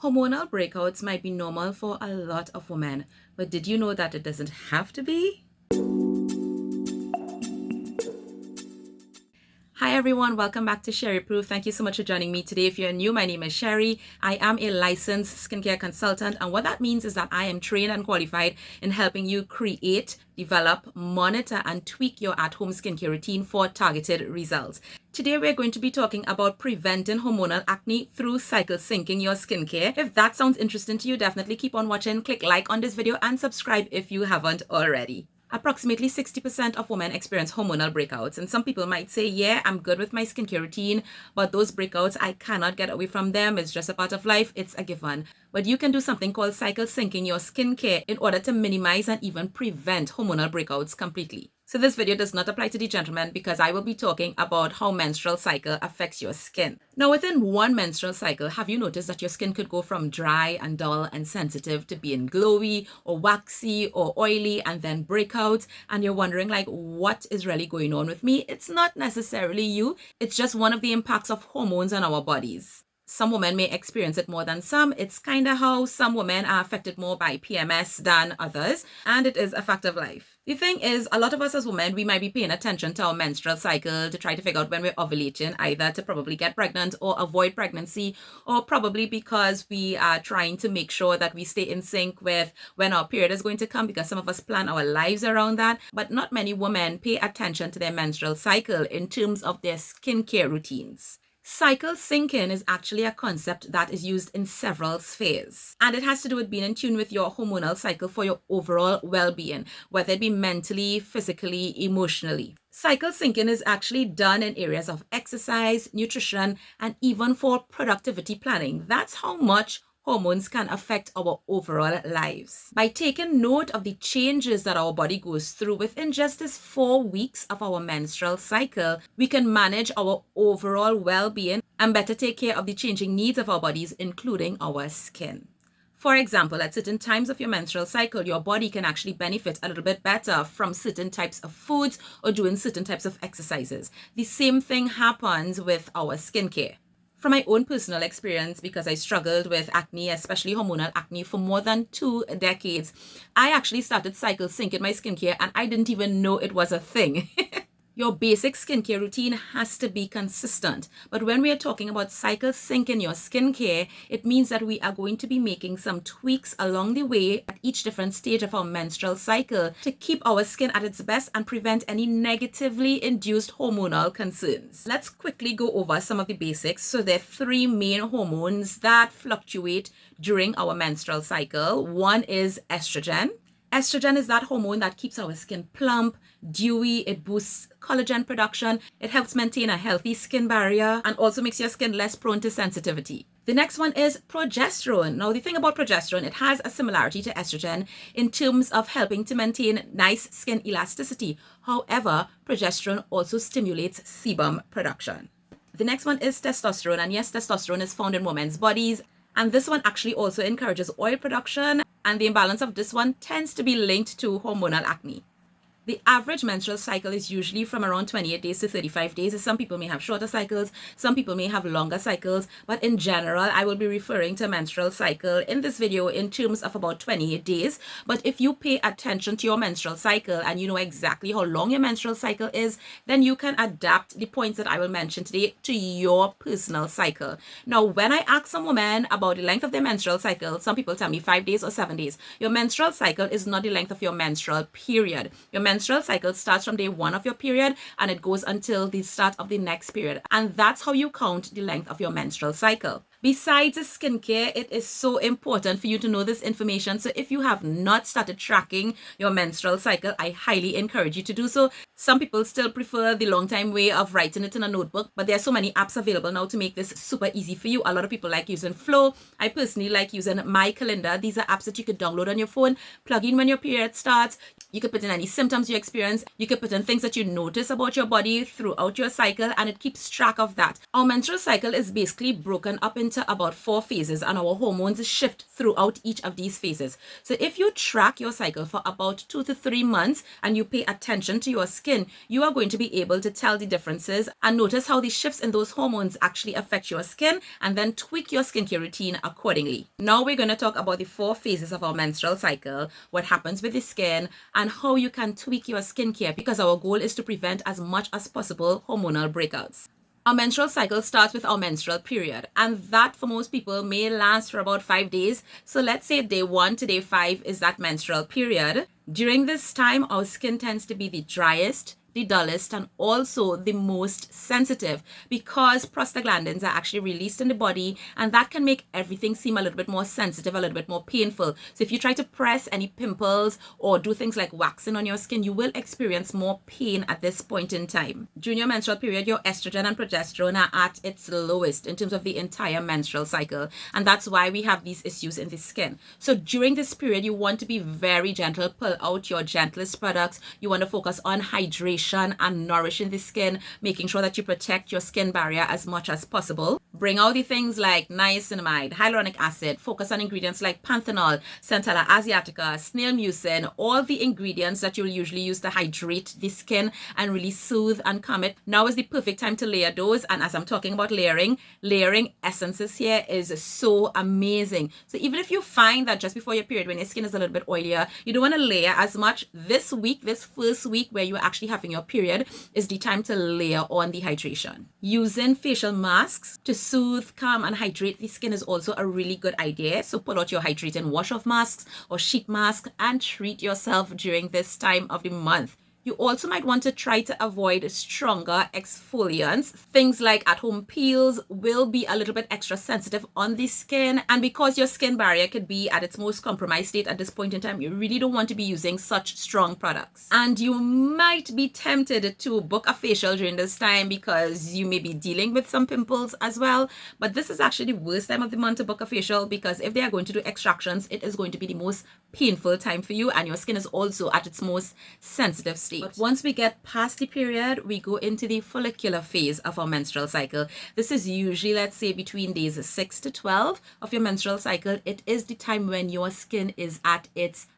Hormonal breakouts might be normal for a lot of women, but did you know that it doesn't have to be? Hi everyone, welcome back to SHERI-RFM. Thank you so much for joining me today. If you're new, my name is Sherry. I am a licensed skincare consultant, and what that means is that I am trained and qualified in helping you create, develop, monitor, and tweak your at-home skincare routine for targeted results. Today we're going to be talking about preventing hormonal acne through cycle syncing your skincare. If that sounds interesting to you, definitely keep on watching, click like on this video, and subscribe if you haven't already. Approximately 60% of women experience hormonal breakouts, and some people might say, yeah, I'm good with my skincare routine, but those breakouts, I cannot get away from them. It's just a part of life. It's a given. But you can do something called cycle syncing your skincare in order to minimize and even prevent hormonal breakouts completely. So this video does not apply to the gentlemen because I will be talking about how menstrual cycle affects your skin. Now, within one menstrual cycle, have you noticed that your skin could go from dry and dull and sensitive to being glowy or waxy or oily and then breakouts? And you're wondering, like, what is really going on with me? It's not necessarily you. It's just one of the impacts of hormones on our bodies. Some women may experience it more than some. It's kind of how some women are affected more by PMS than others, and it is a fact of life. The thing is, a lot of us as women, we might be paying attention to our menstrual cycle to try to figure out when we're ovulating, either to probably get pregnant or avoid pregnancy, or probably because we are trying to make sure that we stay in sync with when our period is going to come, because some of us plan our lives around that. But not many women pay attention to their menstrual cycle in terms of their skincare routines. Cycle syncing is actually a concept that is used in several spheres, and it has to do with being in tune with your hormonal cycle for your overall well-being, whether it be mentally, physically, emotionally. Cycle syncing is actually done in areas of exercise, nutrition, and even for productivity planning. That's how much hormones can affect our overall lives. By taking note of the changes that our body goes through within just this 4 weeks of our menstrual cycle, we can manage our overall well-being and better take care of the changing needs of our bodies, including our skin. For example, at certain times of your menstrual cycle, your body can actually benefit a little bit better from certain types of foods or doing certain types of exercises. The same thing happens with our skincare. From my own personal experience, because I struggled with acne, especially hormonal acne, for more than 2 decades, I actually started cycle syncing my skincare and I didn't even know it was a thing. Your basic skincare routine has to be consistent. But when we are talking about cycle syncing your skincare, it means that we are going to be making some tweaks along the way at each different stage of our menstrual cycle to keep our skin at its best and prevent any negatively induced hormonal concerns. Let's quickly go over some of the basics. So there are 3 main hormones that fluctuate during our menstrual cycle. One is estrogen. Estrogen is that hormone that keeps our skin plump, dewy, it boosts collagen production, it helps maintain a healthy skin barrier, and also makes your skin less prone to sensitivity. The next one is progesterone. Now, the thing about progesterone, it has a similarity to estrogen in terms of helping to maintain nice skin elasticity. However, progesterone also stimulates sebum production. The next one is testosterone, and yes, testosterone is found in women's bodies. And this one actually also encourages oil production, and the imbalance of this one tends to be linked to hormonal acne. The average menstrual cycle is usually from around 28 days to 35 days. Some people may have shorter cycles, some people may have longer cycles, but in general, I will be referring to menstrual cycle in this video in terms of about 28 days. But if you pay attention to your menstrual cycle and you know exactly how long your menstrual cycle is, then you can adapt the points that I will mention today to your personal cycle. Now, when I ask some women about the length of their menstrual cycle, some people tell me 5 days or 7 days. Your menstrual cycle is not the length of your menstrual period. Your menstrual cycle starts from day 1 of your period and it goes until the start of the next period. And that's how you count the length of your menstrual cycle. Besides the skincare, it is so important for you to know this information. So if you have not started tracking your menstrual cycle, I highly encourage you to do so. Some people still prefer the long time way of writing it in a notebook, but there are so many apps available now to make this super easy for you. A lot of people like using Flow. I personally like using My Calendar. These are apps that you could download on your phone, plug in when your period starts. You could put in any symptoms you experience. You could put in things that you notice about your body throughout your cycle, and it keeps track of that. Our menstrual cycle is basically broken up into about 4 phases, and our hormones shift throughout each of these phases. So if you track your cycle for about 2 to 3 months and you pay attention to your skin, you are going to be able to tell the differences and notice how the shifts in those hormones actually affect your skin, and then tweak your skincare routine accordingly. Now we're going to talk about the 4 phases of our menstrual cycle, what happens with the skin, and how you can tweak your skincare, because our goal is to prevent as much as possible hormonal breakouts. Our menstrual cycle starts with our menstrual period, and that for most people may last for about 5 days. So let's say day 1 to day 5 is that menstrual period. During this time, our skin tends to be the driest, the dullest, and also the most sensitive, because prostaglandins are actually released in the body, and that can make everything seem a little bit more sensitive, a little bit more painful. So if you try to press any pimples or do things like waxing on your skin, you will experience more pain at this point in time. During your menstrual period, your estrogen and progesterone are at its lowest in terms of the entire menstrual cycle, and that's why we have these issues in the skin. So during this period, you want to be very gentle. Pull out your gentlest products. You want to focus on hydration and nourishing the skin, making sure that you protect your skin barrier as much as possible. Bring out the things like niacinamide, hyaluronic acid, focus on ingredients like panthenol, centella asiatica, snail mucin, all the ingredients that you'll usually use to hydrate the skin and really soothe and calm it. Now is the perfect time to layer those, and as I'm talking about layering essences here is so amazing. So even if you find that just before your period, when your skin is a little bit oilier, you don't want to layer as much, this week, this first week where you're actually having your period, is the time to layer on the hydration. Using facial masks to soothe, calm, and hydrate the skin is also a really good idea. So pull out your hydrating wash-off masks or sheet masks and treat yourself during this time of the month. You also might want to try to avoid stronger exfoliants. Things like at-home peels will be a little bit extra sensitive on the skin, and because your skin barrier could be at its most compromised state at this point in time, you really don't want to be using such strong products. And you might be tempted to book a facial during this time because you may be dealing with some pimples as well, but this is actually the worst time of the month to book a facial, because if they are going to do extractions, it is going to be the most painful time for you, and your skin is also at its most sensitive state. But once we get past the period, we go into the follicular phase of our menstrual cycle. This is usually, let's say, between days 6 to 12 of your menstrual cycle. It is the time when your skin is at its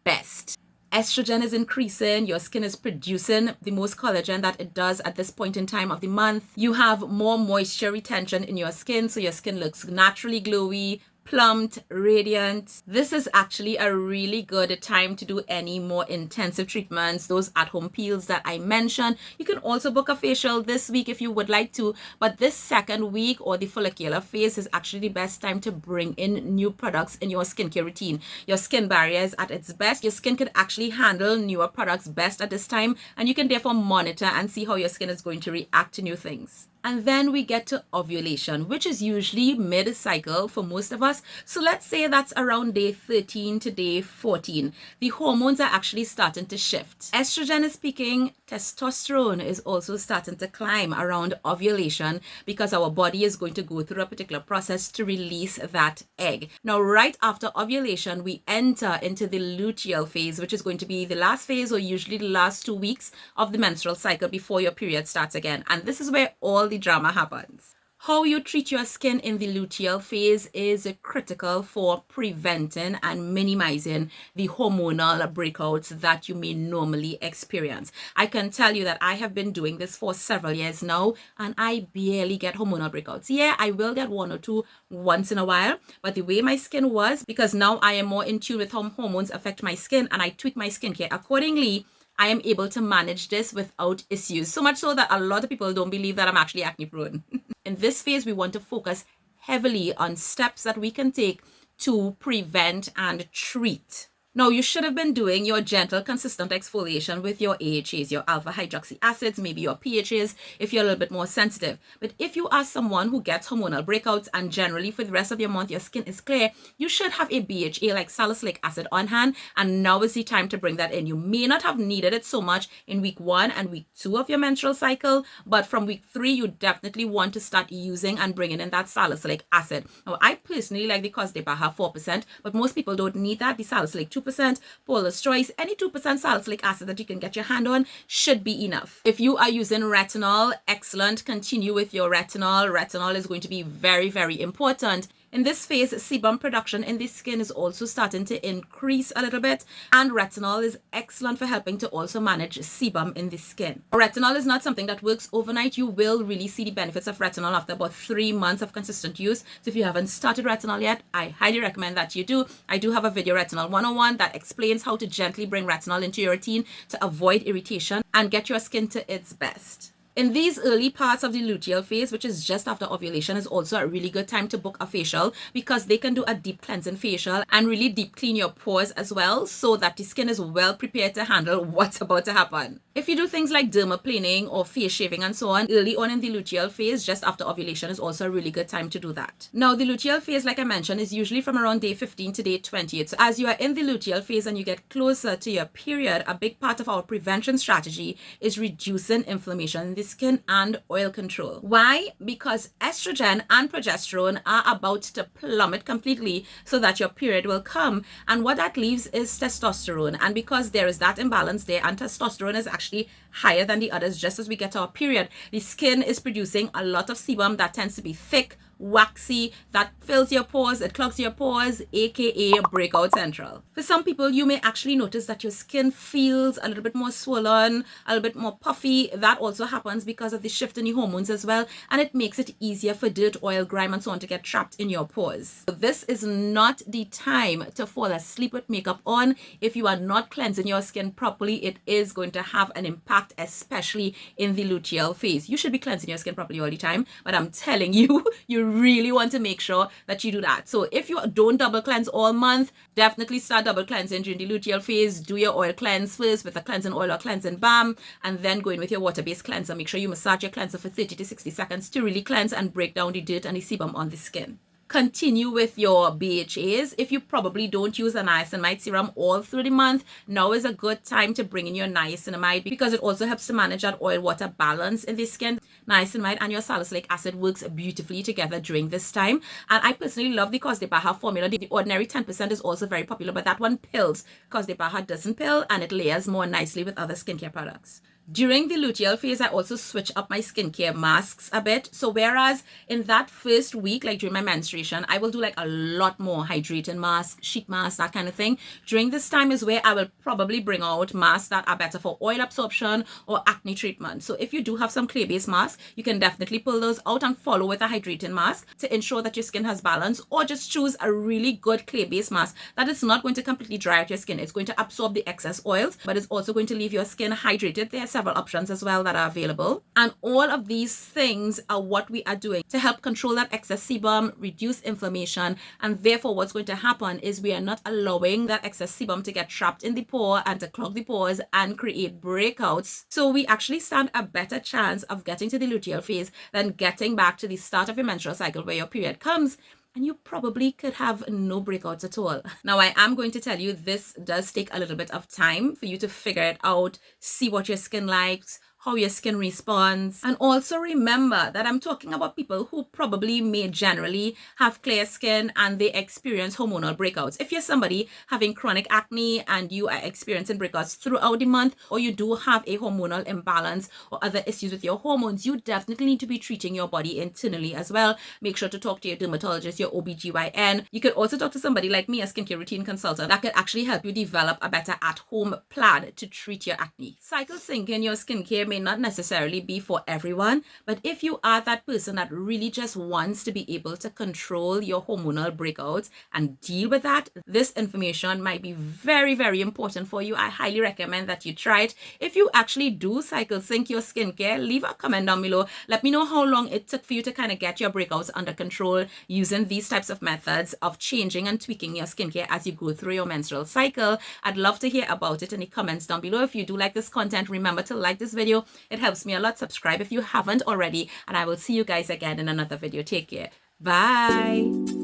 best. Estrogen is increasing, your skin is producing the most collagen that it does at this point in time of the month. You have more moisture retention in your skin, so your skin looks naturally glowy, plumped, radiant. This is actually a really good time to do any more intensive treatments, those at-home peels that I mentioned. You can also book a facial this week if you would like to, but this second week or the follicular phase is actually the best time to bring in new products in your skincare routine. Your skin barrier is at its best. Your skin could actually handle newer products best at this time, and you can therefore monitor and see how your skin is going to react to new things. And then we get to ovulation, which is usually mid-cycle for most of us. So let's say that's around day 13 to day 14. The hormones are actually starting to shift. Estrogen is peaking. Testosterone is also starting to climb around ovulation, because our body is going to go through a particular process to release that egg. Now, right after ovulation, we enter into the luteal phase, which is going to be the last phase, or usually the last 2 weeks of the menstrual cycle before your period starts again. And this is where all the drama happens. How you treat your skin in the luteal phase is critical for preventing and minimizing the hormonal breakouts that you may normally experience. I can tell you that I have been doing this for several years now, and I barely get hormonal breakouts. Yeah, I will get 1 or 2 once in a while, but the way my skin was, because now I am more in tune with how hormones affect my skin and I tweak my skincare accordingly, I am able to manage this without issues. So much so that a lot of people don't believe that I'm actually acne prone. In this phase, we want to focus heavily on steps that we can take to prevent and treat. Now, you should have been doing your gentle, consistent exfoliation with your AHAs, your alpha hydroxy acids, maybe your PHAs, if you're a little bit more sensitive. But if you are someone who gets hormonal breakouts and generally for the rest of your month your skin is clear, you should have a BHA like salicylic acid on hand, and now is the time to bring that in. You may not have needed it so much in week 1 and week 2 of your menstrual cycle, but from week 3, you definitely want to start using and bringing in that salicylic acid. Now, I personally like the Cos de Baja 4%, but most people don't need that. The salicylic 2% 2% Paula's Choice. Any 2% salicylic acid that you can get your hand on should be enough. If you are using retinol, excellent. Continue with your retinol. Retinol is going to be very, very important. In this phase, sebum production in the skin is also starting to increase a little bit, and retinol is excellent for helping to also manage sebum in the skin. Retinol is not something that works overnight. You will really see the benefits of retinol after about 3 months of consistent use. So if you haven't started retinol yet, I highly recommend that you do. I do have a video, Retinol 101, that explains how to gently bring retinol into your routine to avoid irritation and get your skin to its best. In these early parts of the luteal phase, which is just after ovulation, is also a really good time to book a facial, because they can do a deep cleansing facial and really deep clean your pores as well, so that the skin is well prepared to handle what's about to happen. If you do things like dermaplaning or face shaving and so on, early on in the luteal phase, just after ovulation, is also a really good time to do that. Now, the luteal phase, like I mentioned, is usually from around day 15 to day 28. So as you are in the luteal phase and you get closer to your period, a big part of our prevention strategy is reducing inflammation in the skin and oil control. Why? Because estrogen and progesterone are about to plummet completely so that your period will come, and what that leaves is testosterone. And because there is that imbalance there, and testosterone is actually higher than the others just as we get our period, the skin is producing a lot of sebum that tends to be thick, waxy, that fills your pores, it clogs your pores, aka breakout central. For some people, you may actually notice that your skin feels a little bit more swollen, a little bit more puffy. That also happens because of the shift in the hormones as well, and it makes it easier for dirt, oil, grime, and so on to get trapped in your pores. So this is not the time to fall asleep with makeup on. If you are not cleansing your skin properly, it is going to have an impact, especially in the luteal phase. You should be cleansing your skin properly all the time, but I'm telling you, you really want to make sure that you do that. So if you don't double cleanse all month, definitely start double cleansing during the luteal phase. Do your oil cleanse first with a cleansing oil or cleansing balm, and then go in with your water-based cleanser. Make sure you massage your cleanser for 30 to 60 seconds to really cleanse and break down the dirt and the sebum on the skin. Continue with your BHAs. If you probably don't use a niacinamide serum all through the month, now is a good time to bring in your niacinamide, because it also helps to manage that oil-water balance in the skin. Niacinamide and your salicylic acid works beautifully together during this time. And I personally love the Cos de Baja formula. The ordinary 10% is also very popular, but that one pills. Cos de Baja doesn't pill, and it layers more nicely with other skincare products. During the luteal phase, I also switch up my skincare masks a bit. So whereas in that first week, like during my menstruation, I will do like a lot more hydrating masks, sheet masks, that kind of thing. During this time is where I will probably bring out masks that are better for oil absorption or acne treatment. So if you do have some clay-based masks, you can definitely pull those out and follow with a hydrating mask to ensure that your skin has balance, or just choose a really good clay-based mask that is not going to completely dry out your skin. It's going to absorb the excess oils, but it's also going to leave your skin hydrated. There are several options as well that are available, and all of these things are what we are doing to help control that excess sebum, reduce inflammation, and therefore what's going to happen is we are not allowing that excess sebum to get trapped in the pore and to clog the pores and create breakouts. So we actually stand a better chance of getting to the luteal phase than getting back to the start of your menstrual cycle where your period comes and you probably could have no breakouts at all. Now, I am going to tell you this does take a little bit of time for you to figure it out, see what your skin likes, how your skin responds. And also remember that I'm talking about people who probably may generally have clear skin and they experience hormonal breakouts. If you're somebody having chronic acne and you are experiencing breakouts throughout the month, or you do have a hormonal imbalance or other issues with your hormones, you definitely need to be treating your body internally as well. Make sure to talk to your dermatologist, your OBGYN. You could also talk to somebody like me, a skincare routine consultant, that could actually help you develop a better at-home plan to treat your acne. Cycle sync in your skincare may not necessarily be for everyone, but if you are that person that really just wants to be able to control your hormonal breakouts and deal with that, this information might be very, very important for you. I highly recommend that you try it. If you actually do cycle sync your skincare, leave a comment down below. Let me know how long it took for you to kind of get your breakouts under control using these types of methods of changing and tweaking your skincare as you go through your menstrual cycle. I'd love to hear about it in the comments down below. If you do like this content, remember to like this video. It helps me a lot. Subscribe if you haven't already, and I will see you guys again in another video. Take care. Bye.